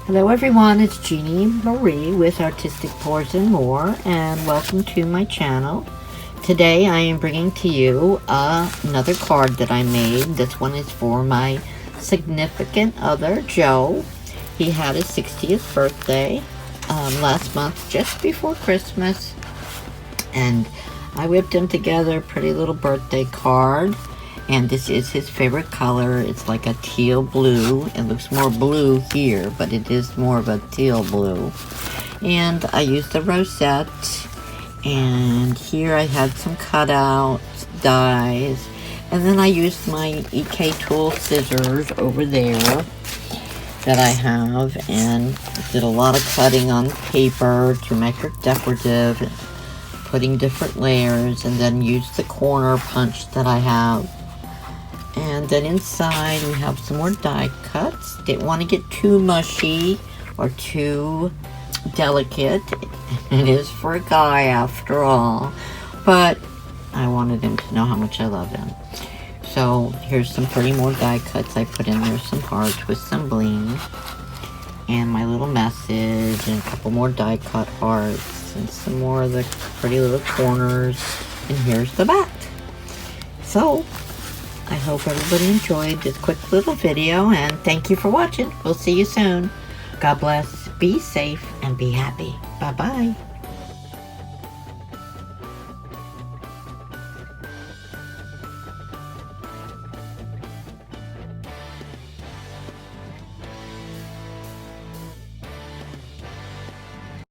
Hello everyone, it's Jeannie Marie with Artistic Pours and More, and welcome to my channel. Today I am bringing to you another card that I made. This one is for my significant other, Joe. He had his 60th birthday last month, just before Christmas, and I whipped him together a pretty little birthday card. And this is his favorite color. It's like a teal blue. It looks more blue here, but it is more of a teal blue. And I used the rosette. And here I had some cutouts, dies. And then I used my EK Tool scissors over there that I have. And did a lot of cutting on paper to make it decorative. Putting different layers. And then used the corner punch that I have. And then inside we have some more die cuts. Didn't want to get too mushy or too delicate. It is for a guy after all. But I wanted him to know how much I love him. So here's some pretty more die cuts I put in there. Some hearts with some bling. And my little message. And a couple more die cut hearts. And some more of the pretty little corners. And here's the back. So I hope everybody enjoyed this quick little video, and thank you for watching. We'll see you soon. God bless, be safe, and be happy. Bye-bye.